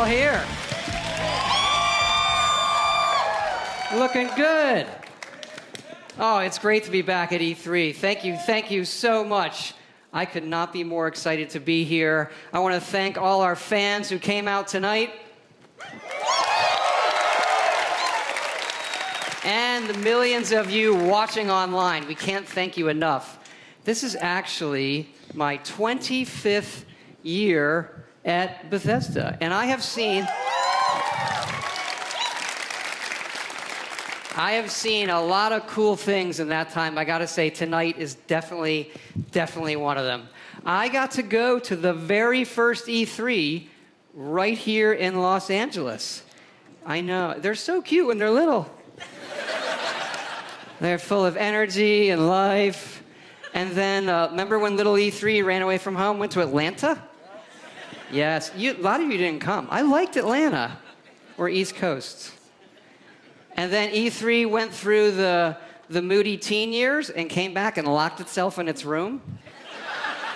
all here. Looking good. Oh, it's great to be back at E3. Thank you so much. I could not be more excited to be here. I want to thank all our fans who came out tonight. And the millions of you watching online. We can't thank you enough. This is actually my 25th year at Bethesda, and I have seen a lot of cool things in that time. I gotta say, tonight is definitely one of them. I got to go to the very first E3 right here in Los Angeles. I know, they're so cute when they're little. They're full of energy and life. And then, remember when little E3 ran away from home, went to Atlanta? Yes, a lot of you didn't come. I liked Atlanta, or East Coast. And then E3 went through the moody teen years and came back and locked itself in its room.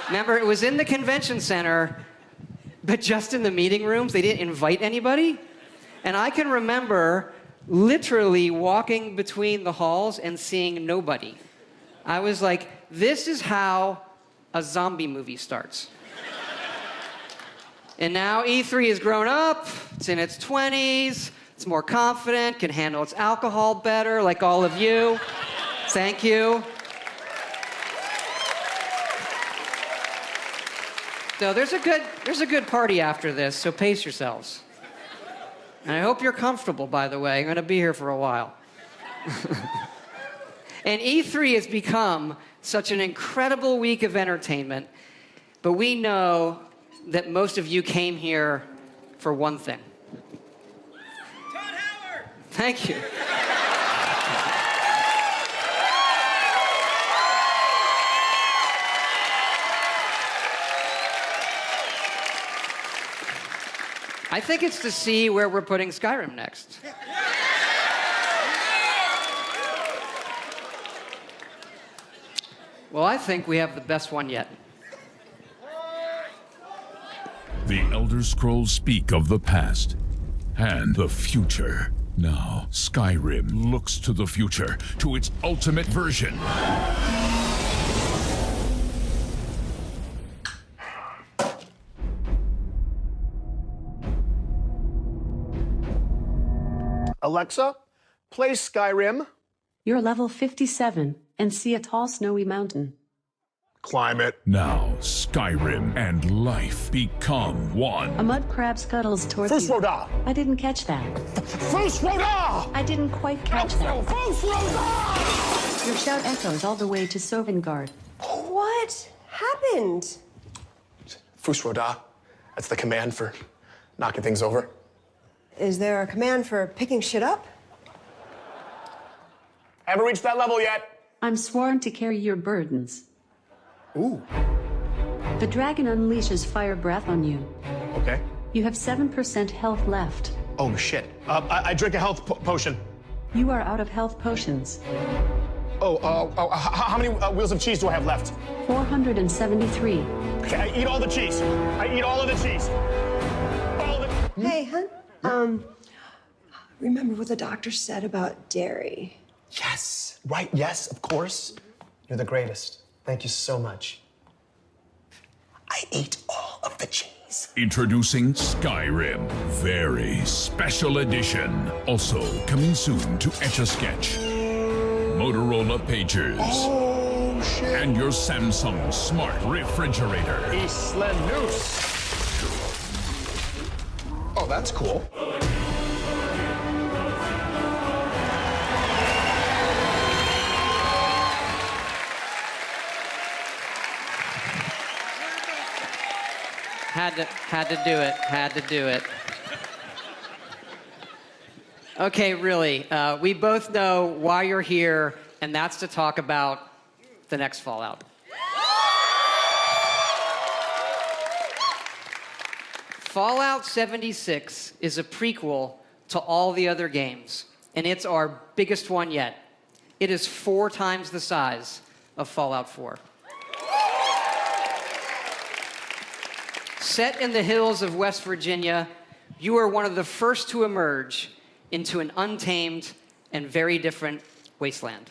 Remember, it was in the convention center, but just in the meeting rooms. They didn't invite anybody. And I can remember literally walking between the halls and seeing nobody. I was like, this is how a zombie movie starts. And now E3 has grown up, it's in its 20s, it's more confident, can handle its alcohol better, like all of you. Thank you. So there's a good party after this, so pace yourselves. And I hope you're comfortable, by the way. I'm going to be here for a while. And E3 has become such an incredible week of entertainment, but we know that most of you came here for one thing. Todd Howard! Thank you. I think it's to see where we're putting Skyrim next. Well, I think we have the best one yet. The Elder Scrolls speak of the past and the future. Now, Skyrim looks to the future, to its ultimate version. Alexa, play Skyrim. You're level 57 and see a tall snowy mountain. Climb it. Now, Skyrim and life become one. A mud crab scuttles towards you. Fusroda! I didn't catch that. Fusroda! I didn't quite catch that. Fusroda! Your shout echoes all the way to Sovngarde. What happened? Fusroda. That's the command for knocking things over. Is there a command for picking shit up? Haven't reached that level yet. I'm sworn to carry your burdens. Ooh. The dragon unleashes fire breath on you. Okay. You have 7% health left. Oh, shit. I drink a health potion. You are out of health potions. How many wheels of cheese do I have left? 473. Okay, I eat all the cheese. I eat all of the cheese. All of it. Hey, hun. Remember what the doctor said about dairy? Yes. Right, yes, of course. You're the greatest. Thank you so much. I ate all of the cheese. Introducing Skyrim, very special edition. Also coming soon to Etch-a-Sketch, Motorola Pagers, Oh, shit. and your Samsung smart refrigerator. Isla Noose. Oh, that's cool. Had to do it. Okay, really, we both know why you're here, and that's to talk about the next Fallout. Fallout 76 is a prequel to all the other games, and it's our biggest one yet. It is 4 times the size of Fallout 4. Set in the hills of West Virginia, You are one of the first to emerge into an untamed and very different wasteland.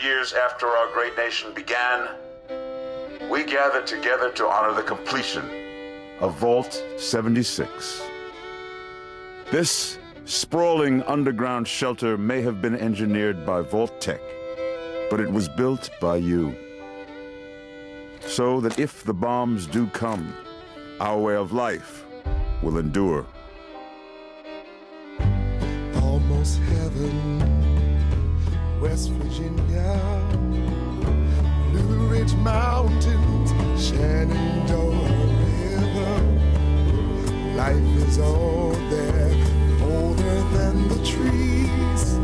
Years after our great nation began, we gathered together to honor the completion of Vault 76. This sprawling underground shelter may have been engineered by Vault Tech, but it was built by you. So that if the bombs do come, our way of life will endure. Almost heaven, West Virginia, Blue Ridge Mountains, Shenandoah River. Life is all there, older than the trees,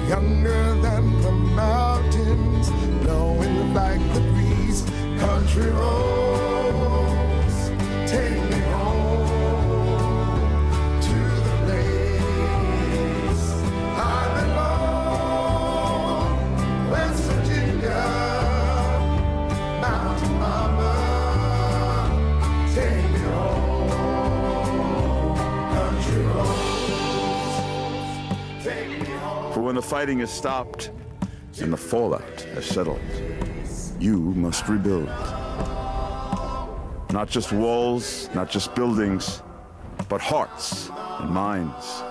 younger than the mountains, blowing like the breeze. Country roads, take me home to the place I belong. West Virginia, Mountain Mama, take me home. Country roads, take me home. For when the fighting is stopped and the fallout has settled, you must rebuild. Not just walls, not just buildings, but hearts and minds,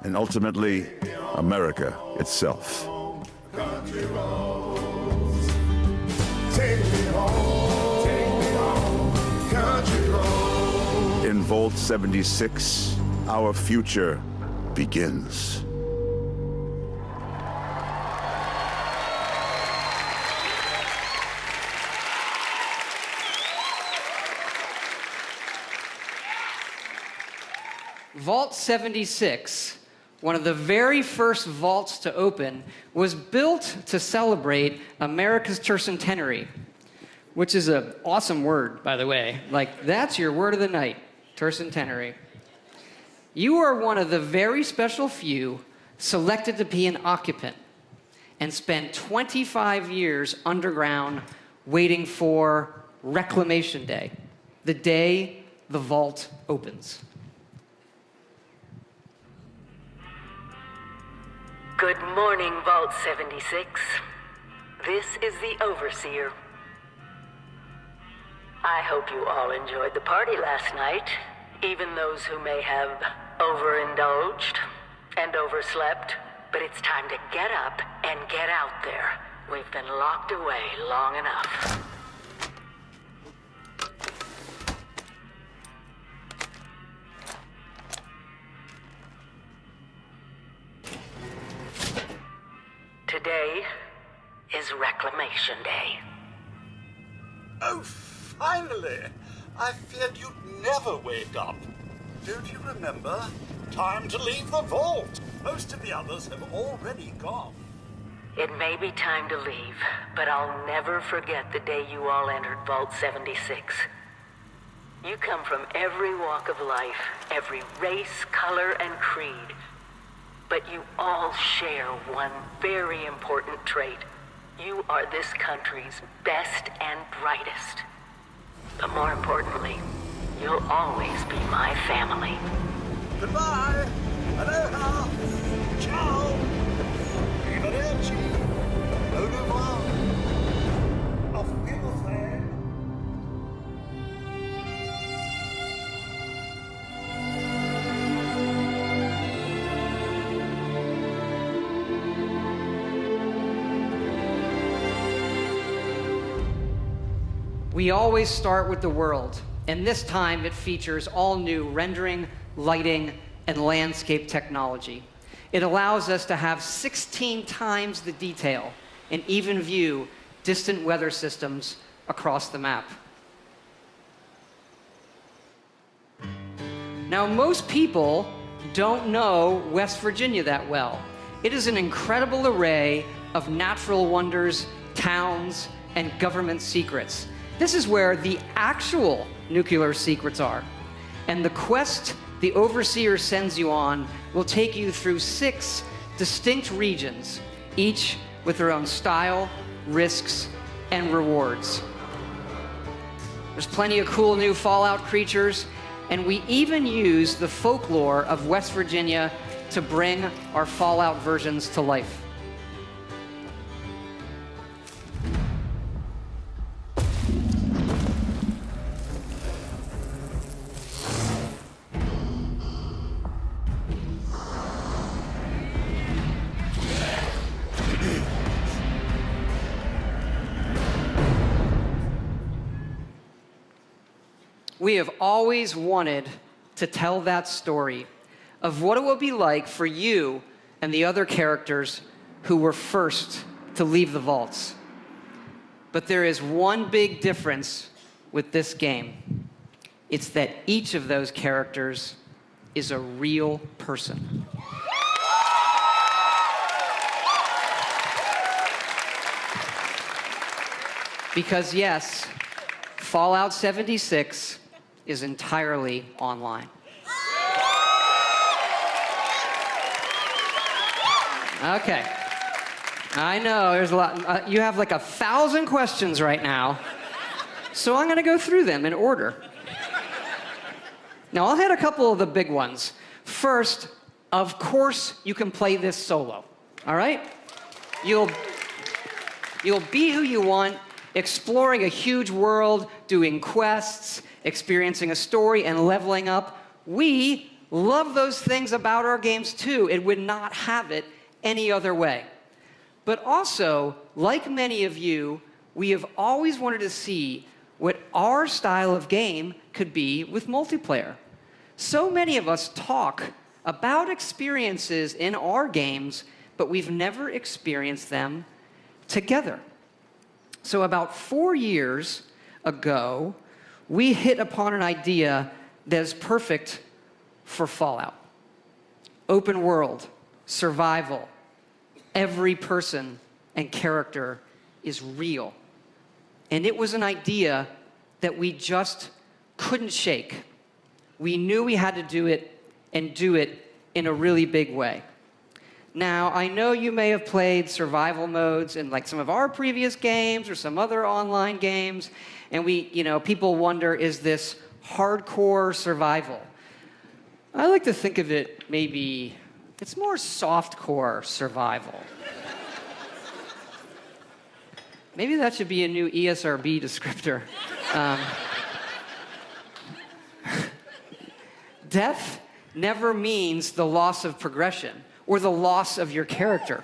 and ultimately, America itself. Country roads, take me home, country roads. In Vault 76, our future begins. Vault 76, one of the very first vaults to open, was built to celebrate America's tercentenary, which is an awesome word, by the way. Like, that's your word of the night, tercentenary. You are one of the very special few selected to be an occupant and spend 25 years underground waiting for Reclamation Day, the day the vault opens. Good morning, Vault 76. This is the Overseer. I hope you all enjoyed the party last night, even those who may have overindulged and overslept. But it's time to get up and get out there. We've been locked away long enough. Today is Reclamation Day. Oh, finally! I feared you'd never wake up. Don't you remember? Time to leave the vault. Most of the others have already gone. It may be time to leave, but I'll never forget the day you all entered Vault 76. You come from every walk of life, every race, color, and creed. But you all share one very important trait. You are this country's best and brightest. But more importantly, you'll always be my family. Goodbye! Aloha! Ciao! Arrivederci! Au revoir! Auf Wiedersehen! We always start with the world, and this time it features all new rendering, lighting, and landscape technology. It allows us to have 16 times the detail and even view distant weather systems across the map. Now, most people don't know West Virginia that well. It is an incredible array of natural wonders, towns, and government secrets. This is where the actual nuclear secrets are. And the quest the overseer sends you on will take you through 6 distinct regions, each with their own style, risks, and rewards. There's plenty of cool new Fallout creatures, and we even use the folklore of West Virginia to bring our Fallout versions to life. We have always wanted to tell that story of what it will be like for you and the other characters who were first to leave the vaults. But there is one big difference with this game. It's that each of those characters is a real person. Because yes, Fallout 76 is entirely online. Okay. I know, there's a lot. You have like 1,000 questions right now. So I'm going to go through them in order. Now, I'll hit a couple of the big ones. First, of course, you can play this solo. All right? You'll be who you want, exploring a huge world, doing quests, experiencing a story, and leveling up. We love those things about our games too. It would not have it any other way. But also, like many of you, we have always wanted to see what our style of game could be with multiplayer. So many of us talk about experiences in our games, but we've never experienced them together. So about 4 years ago, we hit upon an idea that is perfect for Fallout. Open world, survival, every person and character is real. And it was an idea that we just couldn't shake. We knew we had to do it and do it in a really big way. Now, I know you may have played survival modes in like some of our previous games or some other online games, and people wonder, is this hardcore survival? I like to think of it maybe, it's more softcore survival. Maybe that should be a new ESRB descriptor. Death never means the loss of progression or the loss of your character.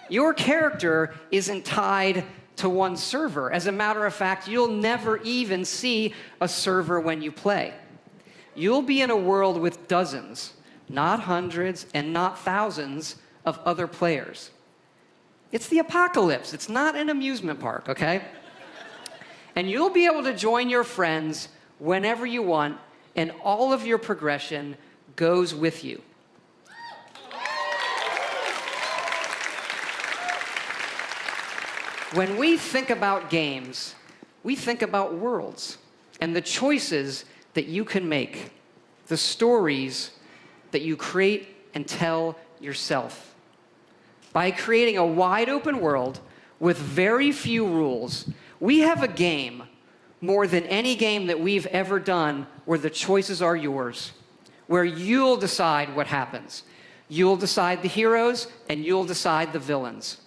Your character isn't tied to one server. As a matter of fact, you'll never even see a server when you play. You'll be in a world with dozens, not hundreds and not thousands of other players. It's the apocalypse. It's not an amusement park, okay? And you'll be able to join your friends whenever you want, and all of your progression goes with you. When we think about games, we think about worlds and the choices that you can make, the stories that you create and tell yourself. By creating a wide open world with very few rules, we have a game more than any game that we've ever done where the choices are yours, where you'll decide what happens. You'll decide the heroes and you'll decide the villains.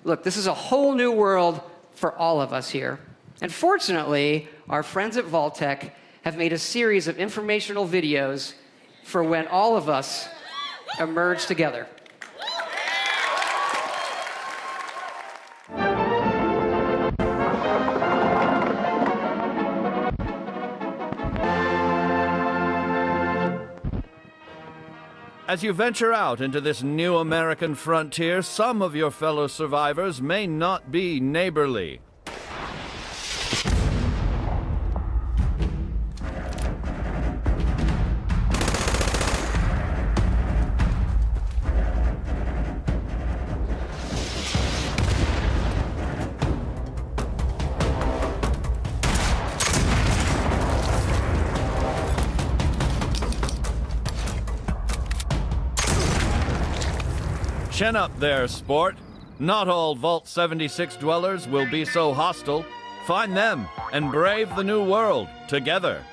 Look, this is a whole new world for all of us here. And fortunately, our friends at Vault-Tec have made a series of informational videos for when all of us emerge together. As you venture out into this new American frontier, some of your fellow survivors may not be neighborly. Chin up there, sport. Not all Vault 76 dwellers will be so hostile. Find them and brave the new world together.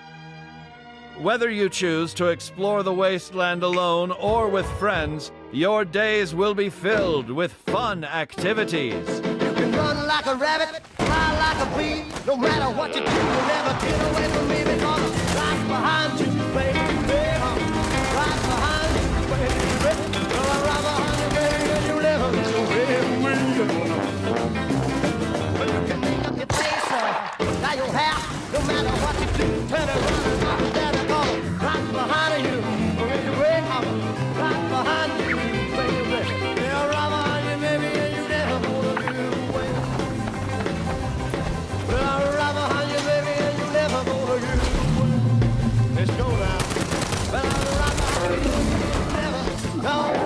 Whether you choose to explore the wasteland alone or with friends, your days will be filled with fun activities. You can run like a rabbit, fly like a bee. No matter what you do, you'll never get away from me because I'm right behind you, baby. Right behind you, baby. Well, I'm right behind you, baby, and you'll never get away from me. Well, you can make up your face, now you'll have. No matter what you do, turn around and knock it down and go right behind you. Right behind you, baby. Yeah, right behind you, baby, and you never gonna get away. Well, I'm right behind you, baby, and you never gonna get away. Let's go now. Well, I'm right behind you, never gonna get away.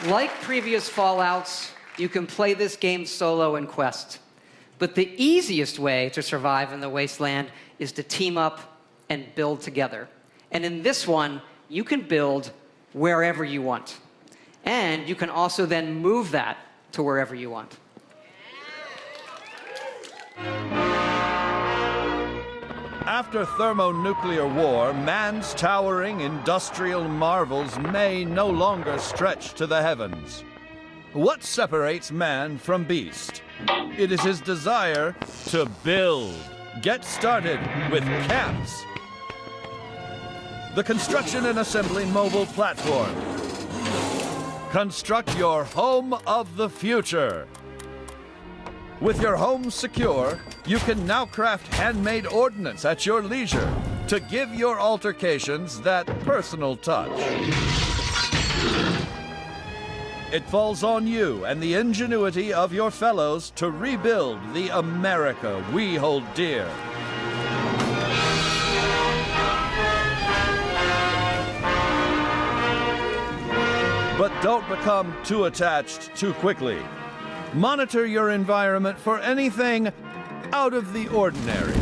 Like previous Fallouts, you can play this game solo in Quest. But the easiest way to survive in the wasteland is to team up and build together. And in this one, you can build wherever you want. And you can also then move that to wherever you want. After thermonuclear war, man's towering industrial marvels may no longer stretch to the heavens. What separates man from beast? It is his desire to build. Get started with camps. The construction and assembly mobile platform. Construct your home of the future. With your home secure, you can now craft handmade ordnance at your leisure to give your altercations that personal touch. It falls on you and the ingenuity of your fellows to rebuild the America we hold dear. But don't become too attached too quickly. Monitor your environment for anything out of the ordinary.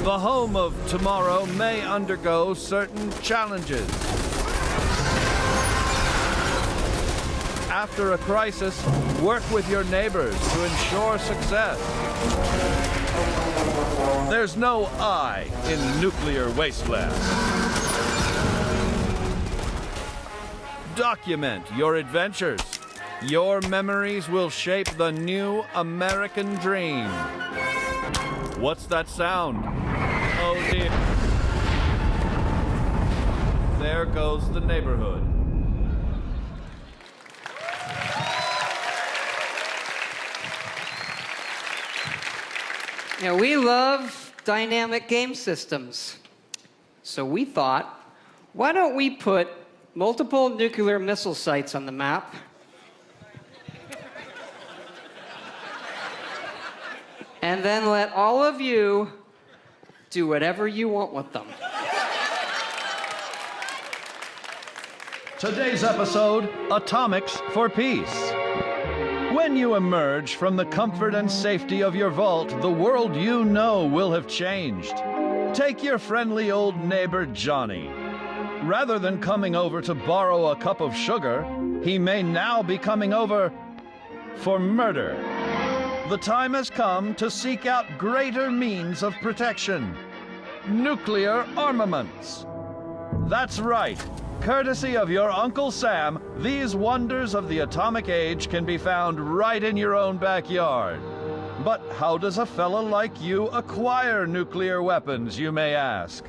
The home of tomorrow may undergo certain challenges. After a crisis, work with your neighbors to ensure success. There's no I in nuclear wasteland. Document your adventures. Your memories will shape the new American dream. What's that sound? Oh dear. There goes the neighborhood. Now, we love dynamic game systems. So we thought, why don't we put multiple nuclear missile sites on the map? And then let all of you do whatever you want with them. Today's episode, Atomics for Peace. When you emerge from the comfort and safety of your vault, the world you know will have changed. Take your friendly old neighbor, Johnny. Rather than coming over to borrow a cup of sugar, he may now be coming over for murder. The time has come to seek out greater means of protection. Nuclear armaments. That's right. Courtesy of your Uncle Sam, these wonders of the atomic age can be found right in your own backyard. But how does a fella like you acquire nuclear weapons, you may ask?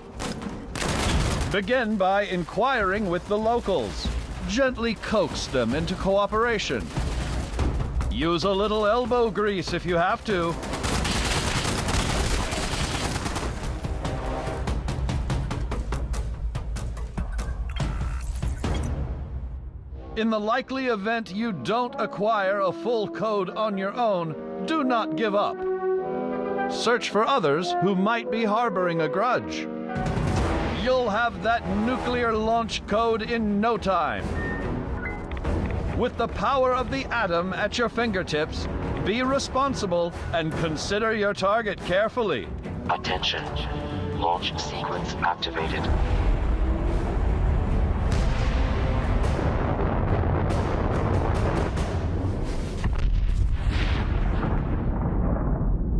Begin by inquiring with the locals. Gently coax them into cooperation. Use a little elbow grease if you have to. In the likely event you don't acquire a full code on your own, do not give up. Search for others who might be harboring a grudge. You'll have that nuclear launch code in no time. With the power of the atom at your fingertips, be responsible and consider your target carefully. Attention. Launch sequence activated.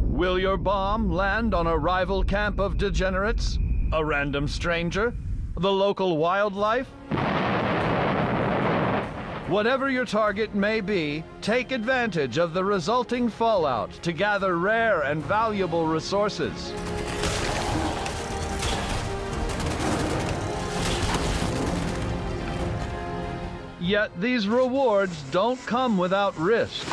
Will your bomb land on a rival camp of degenerates? A random stranger? The local wildlife? Whatever your target may be, take advantage of the resulting fallout to gather rare and valuable resources. Yet these rewards don't come without risk.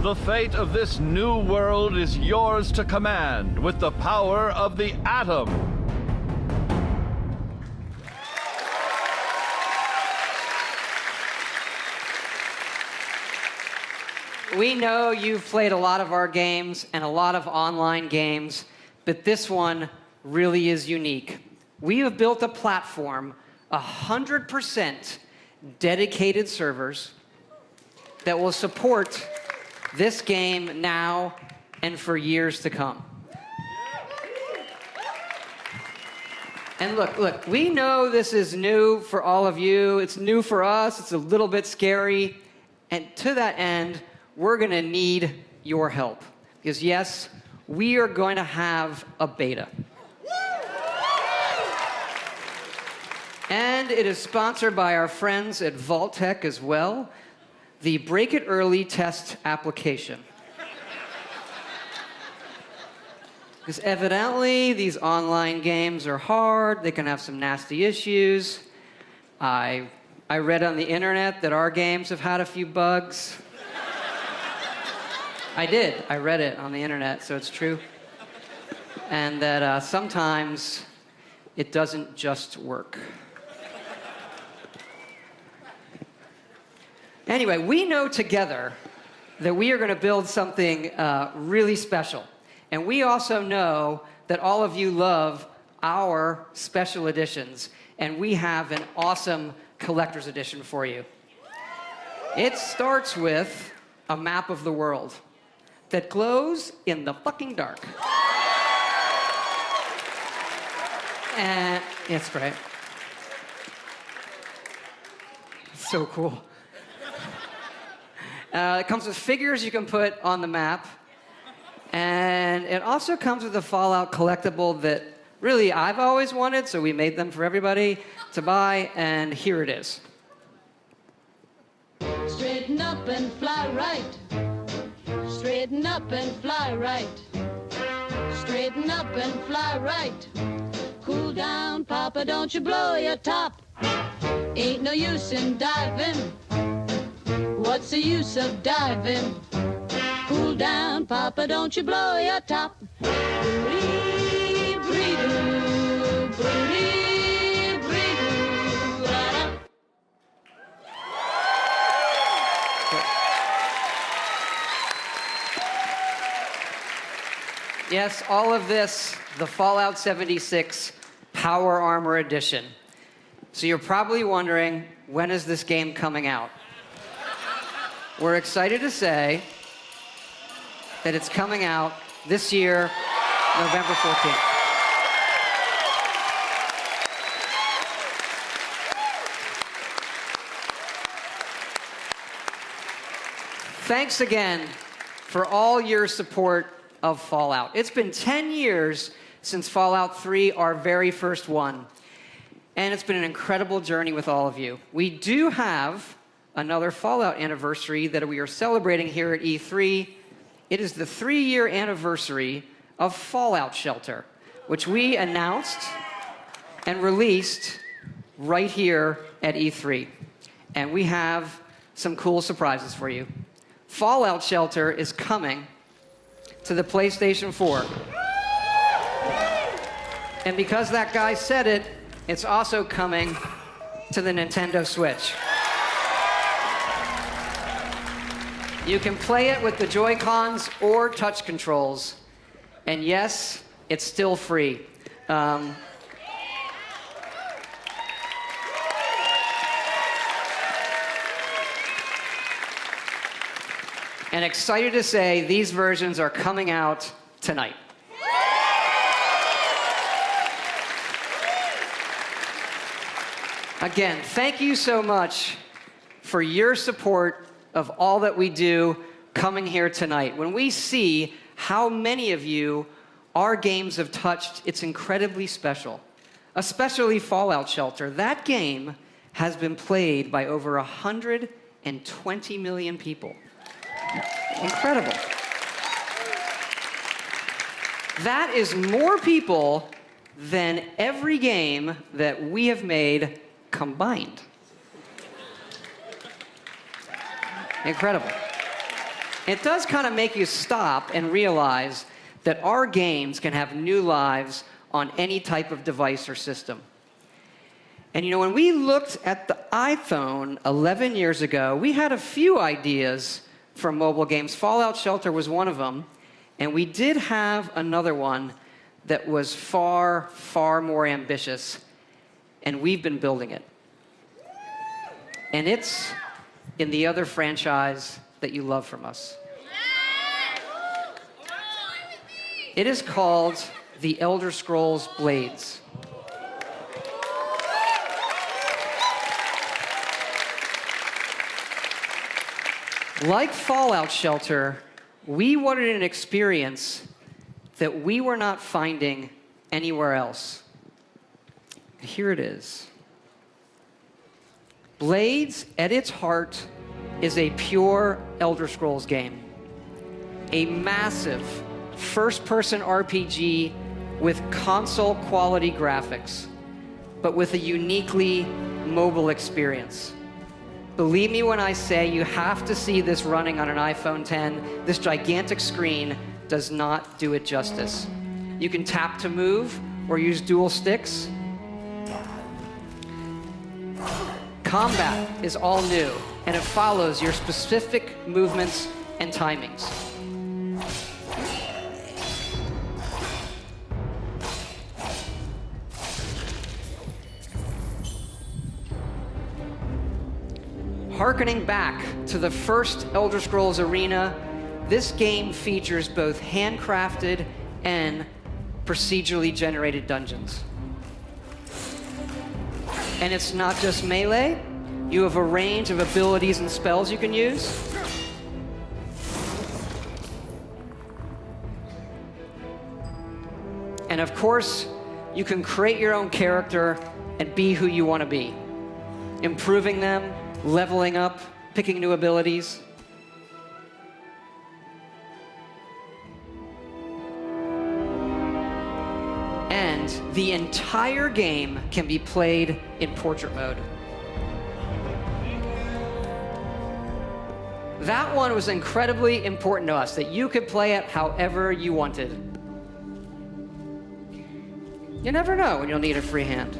The fate of this new world is yours to command with the power of the atom. We know you've played a lot of our games and a lot of online games, but this one really is unique. We have built a platform, 100% dedicated servers that will support this game now and for years to come. And look, we know this is new for all of you. It's new for us. It's a little bit scary. And to that end, we're going to need your help. Because yes, we are going to have a beta. And it is sponsored by our friends at Vault-Tec as well. The Break It Early test application. Because evidently, these online games are hard. They can have some nasty issues. I read on the internet that our games have had a few bugs. I did. I read it on the internet, so it's true. And that sometimes it doesn't just work. Anyway, we know together that we are going to build something really special. And we also know that all of you love our special editions. And we have an awesome collector's edition for you. It starts with a map of the world that glows in the fucking dark. And it's great. So cool. It comes with figures you can put on the map. And it also comes with a Fallout collectible that really I've always wanted, so we made them for everybody to buy, and here it is. Straighten up and fly right. Straighten up and fly right. Straighten up and fly right. Cool down, Papa, don't you blow your top. Ain't no use in diving. What's the use of diving? Cool down, Papa, don't you blow your top. Yes, all of this, the Fallout 76 Power Armor Edition. So you're probably wondering, when is this game coming out? We're excited to say that it's coming out this year, November 14th. Thanks again for all your support of Fallout. It's been 10 years since Fallout 3, our very first one. And it's been an incredible journey with all of you. We do have another Fallout anniversary that we are celebrating here at E3. It is the 3-year anniversary of Fallout Shelter, which we announced and released right here at E3. And we have some cool surprises for you. Fallout Shelter is coming to the PlayStation 4. And because that guy said it, it's also coming to the Nintendo Switch. You can play it with the Joy-Cons or touch controls. And yes, it's still free. And excited to say these versions are coming out tonight. Again, thank you so much for your support of all that we do coming here tonight. When we see how many of you our games have touched, it's incredibly special. Especially Fallout Shelter. That game has been played by over 120 million people. Incredible. That is more people than every game that we have made combined. Incredible. It does kind of make you stop and realize that our games can have new lives on any type of device or system. And you know, when we looked at the iPhone 11 years ago, we had a few ideas for mobile games. Fallout Shelter was one of them. And we did have another one that was far, far more ambitious. And we've been building it. And it's in the other franchise that you love from us. It is called The Elder Scrolls Blades. Like Fallout Shelter, we wanted an experience that we were not finding anywhere else. Here it is. Blades, at its heart, is a pure Elder Scrolls game. A massive first-person RPG with console-quality graphics, but with a uniquely mobile experience. Believe me when I say you have to see this running on an iPhone X. This gigantic screen does not do it justice. You can tap to move or use dual sticks. Combat is all new, and it follows your specific movements and timings. Harkening back to the first Elder Scrolls Arena, this game features both handcrafted and procedurally generated dungeons. And it's not just melee. You have a range of abilities and spells you can use. And of course, you can create your own character and be who you want to be, improving them, leveling up, picking new abilities. And the entire game can be played in portrait mode. That one was incredibly important to us, that you could play it however you wanted. You never know when you'll need a free hand.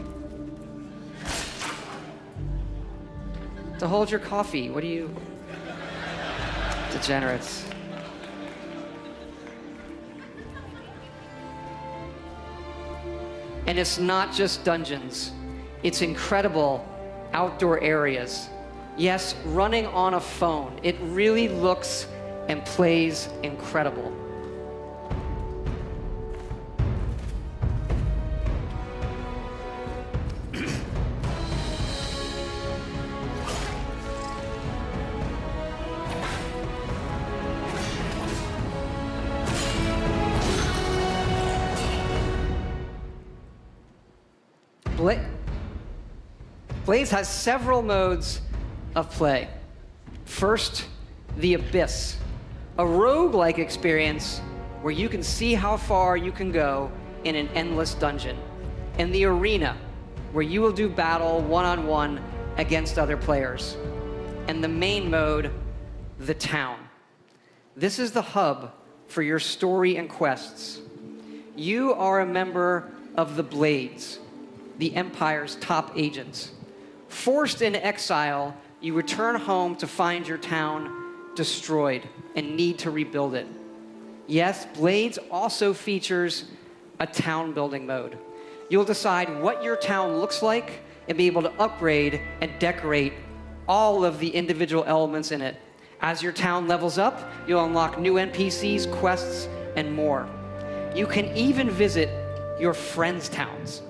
To hold your coffee, what do you... Degenerates. And it's not just dungeons. It's incredible outdoor areas. Yes, running on a phone. It really looks and plays incredible. Blades has several modes of play. First, the Abyss, a roguelike experience where you can see how far you can go in an endless dungeon. And the Arena, where you will do battle one-on-one against other players. And the main mode, the Town. This is the hub for your story and quests. You are a member of the Blades, the Empire's top agents. Forced into exile, you return home to find your town destroyed and need to rebuild it. Yes, Blades also features a town building mode. You'll decide what your town looks like and be able to upgrade and decorate all of the individual elements in it. As your town levels up, you'll unlock new NPCs, quests, and more. You can even visit your friends' towns.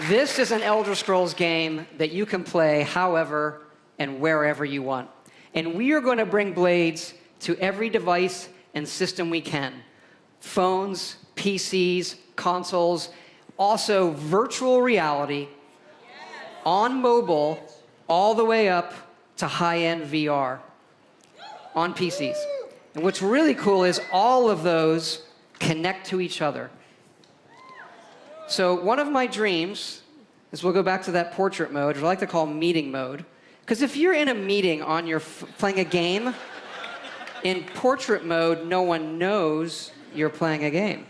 This is an Elder Scrolls game that you can play however and wherever you want. And we are going to bring Blades to every device and system we can. Phones, PCs, consoles, also virtual reality, on mobile, all the way up to high-end VR on PCs. And what's really cool is all of those connect to each other. So one of my dreams is we'll go back to that portrait mode, which I like to call meeting mode. Because if you're in a meeting on your playing a game, in portrait mode, no one knows you're playing a game.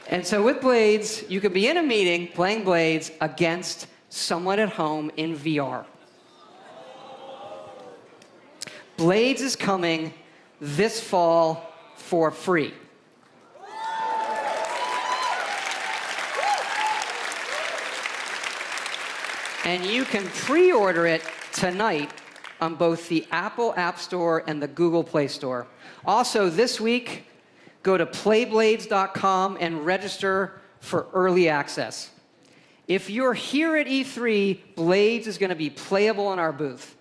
And so with Blades, you could be in a meeting playing Blades against someone at home in VR. Blades is coming this fall for free. And you can pre-order it tonight on both the Apple App Store and the Google Play Store. Also, this week, go to playblades.com and register for early access. If you're here at E3, Blades is going to be playable in our booth.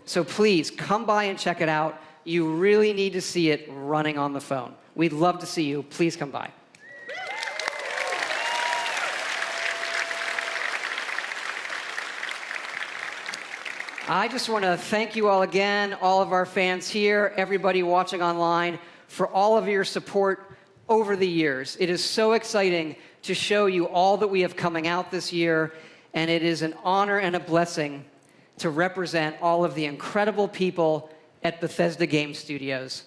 So please, come by and check it out. You really need to see it running on the phone. We'd love to see you. Please come by. I just want to thank you all again, all of our fans here, everybody watching online, for all of your support over the years. It is so exciting to show you all that we have coming out this year, and it is an honor and a blessing to represent all of the incredible people at Bethesda Game Studios.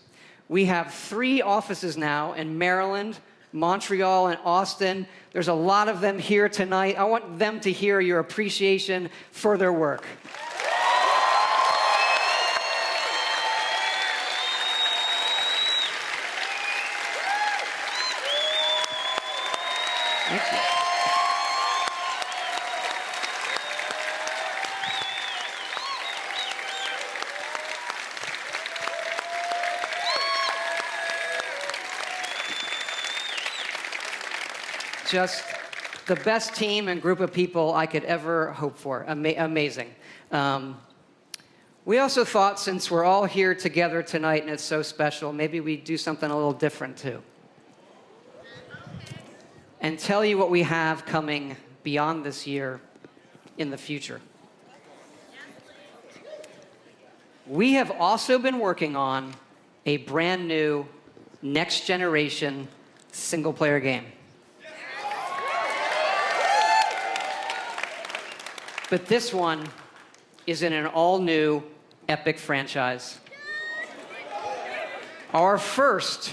We have 3 offices now in Maryland, Montreal, and Austin. There's a lot of them here tonight. I want them to hear your appreciation for their work. Thank you. Just the best team and group of people I could ever hope for. Amazing. We also thought, since we're all here together tonight and it's so special, maybe we'd do something a little different too. And tell you what we have coming beyond this year in the future. We have also been working on a brand new next generation single player game. But this one is in an all new epic franchise. Our first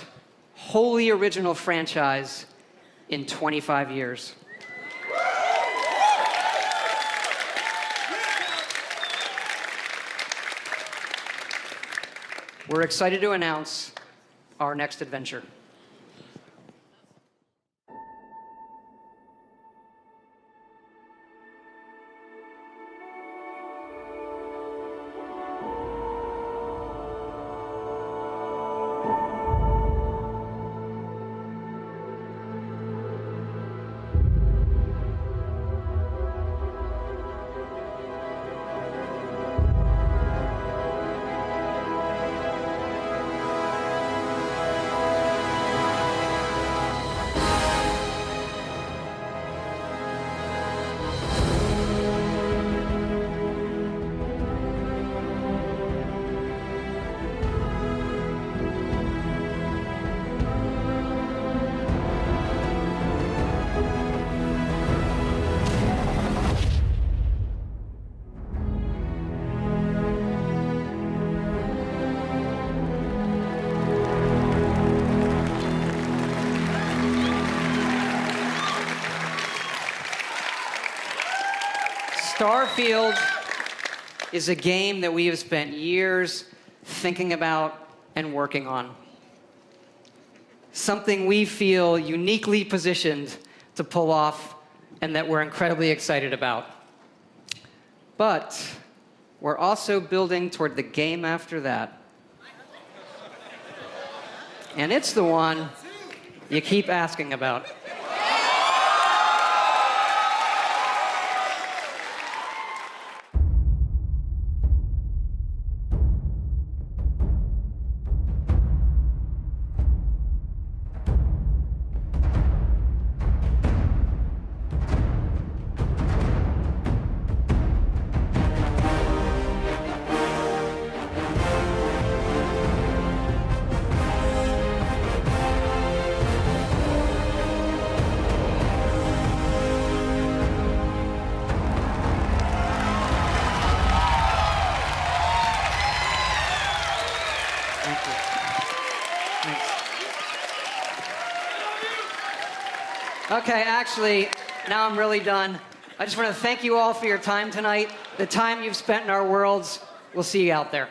wholly original franchise in 25 years. We're excited to announce our next adventure. Starfield is a game that we have spent years thinking about and working on. Something we feel uniquely positioned to pull off and that we're incredibly excited about. But we're also building toward the game after that. And it's the one you keep asking about. Okay, actually, now I'm really done. I just want to thank you all for your time tonight, the time you've spent in our worlds. We'll see you out there.